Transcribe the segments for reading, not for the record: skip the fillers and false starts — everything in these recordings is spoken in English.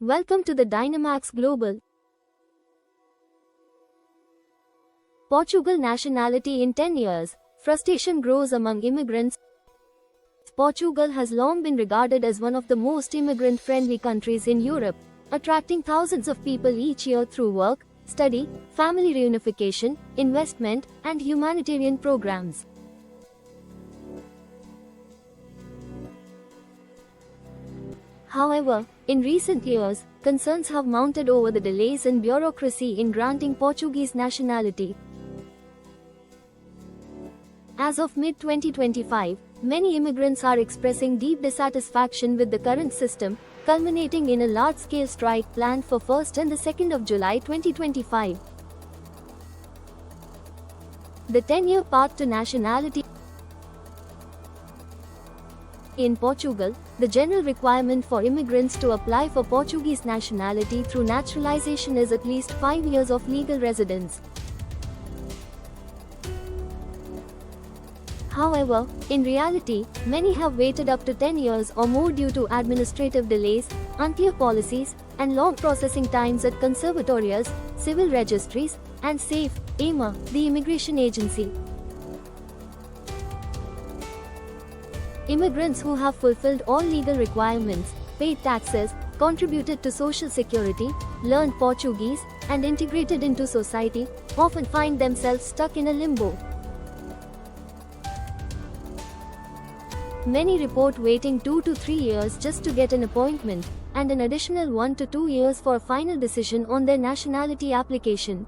Welcome to the Dynamax Global. Portugal nationality in 10 years. Frustration grows among immigrants. Portugal has long been regarded as one of the most immigrant-friendly countries in Europe, attracting thousands of people each year through work, study, family reunification, investment, and humanitarian programs. However, in recent years, concerns have mounted over the delays and bureaucracy in granting Portuguese nationality. As of mid-2025, many immigrants are expressing deep dissatisfaction with the current system, culminating in a large-scale strike planned for 1st and the 2nd of July 2025. The 10-year path to nationality. In Portugal, the general requirement for immigrants to apply for Portuguese nationality through naturalization is at least 5 years of legal residence. However, in reality, many have waited up to 10 years or more due to administrative delays, unclear policies, and long processing times at conservatorias, civil registries, and SAFE, EMA, the immigration agency. Immigrants who have fulfilled all legal requirements, paid taxes, contributed to social security, learned Portuguese, and integrated into society, often find themselves stuck in a limbo. Many report waiting 2 to 3 years just to get an appointment, and an additional 1 to 2 years for a final decision on their nationality application.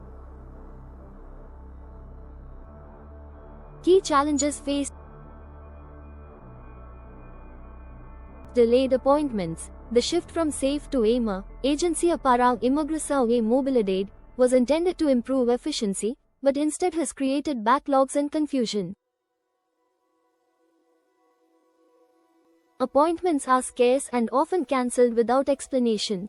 Key challenges faced: delayed appointments. The shift from SAFE to EMA, Agência para a Imigração e Mobilidade, was intended to improve efficiency, but instead has created backlogs and confusion. Appointments are scarce and often cancelled without explanation.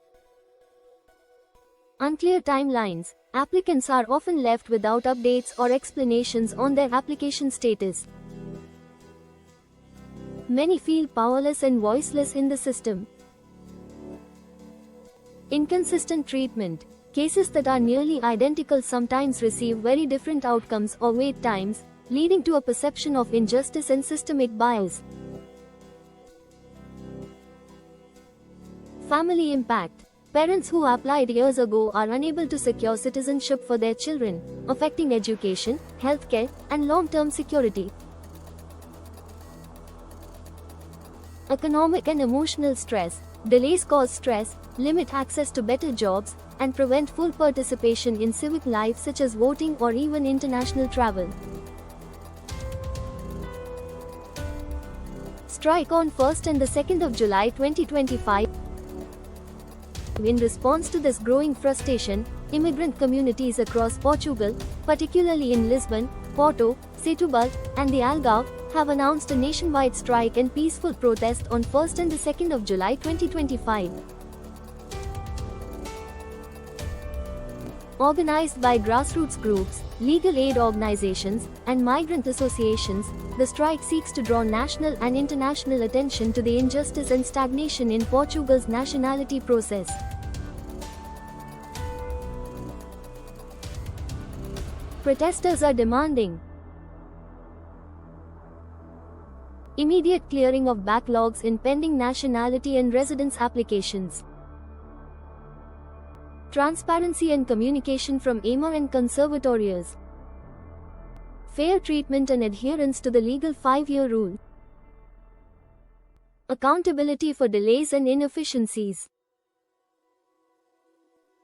Unclear timelines. Applicants are often left without updates or explanations on their application status. Many feel powerless and voiceless in the system. Inconsistent treatment. Cases that are nearly identical sometimes receive very different outcomes or wait times, leading to a perception of injustice and systemic bias. Family impact. Parents who applied years ago are unable to secure citizenship for their children, affecting education, healthcare, and long-term security. Economic and emotional stress. Delays cause stress, limit access to better jobs, and prevent full participation in civic life such as voting or even international travel. Strike on 1st and the 2nd of July 2025. In response to this growing frustration, immigrant communities across Portugal, particularly in Lisbon, Porto, Setúbal, and the Algarve, have announced a nationwide strike and peaceful protest on 1st and the 2nd of July 2025. Organized by grassroots groups, legal aid organizations, and migrant associations, the strike seeks to draw national and international attention to the injustice and stagnation in Portugal's nationality process. Protesters are demanding immediate clearing of backlogs in pending nationality and residence applications, transparency and communication from EMA and conservatorias, fair treatment and adherence to the legal 5-year rule, accountability for delays and inefficiencies,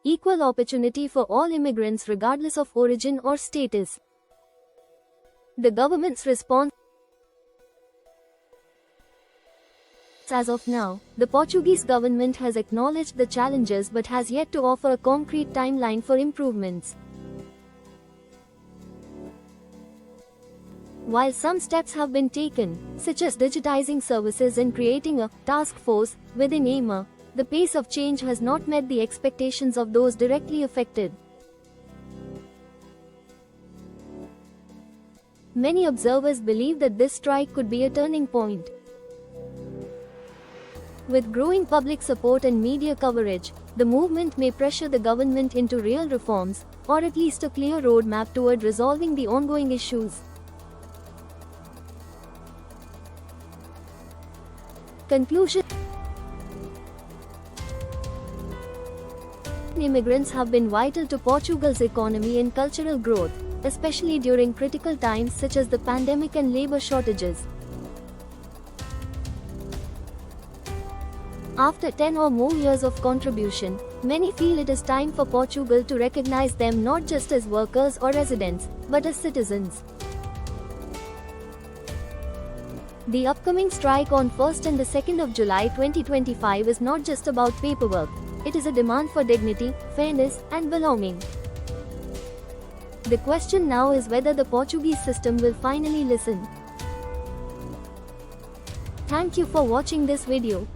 equal opportunity for all immigrants regardless of origin or status. The government's response. As of now, the Portuguese government has acknowledged the challenges but has yet to offer a concrete timeline for improvements. While some steps have been taken, such as digitizing services and creating a task force within EMA, the pace of change has not met the expectations of those directly affected. Many observers believe that this strike could be a turning point. With growing public support and media coverage, The movement may pressure the government into real reforms, or at least a clear roadmap toward resolving the ongoing issues. Conclusion. Immigrants have been vital to Portugal's economy and cultural growth, especially during critical times such as the pandemic and labor shortages. After 10 or more years of contribution, many feel it is time for Portugal to recognize them not just as workers or residents, but as citizens. The upcoming strike on 1st and the 2nd of July 2025 is not just about paperwork, it is a demand for dignity, fairness, and belonging. The question now is whether the Portuguese system will finally listen. Thank you for watching this video.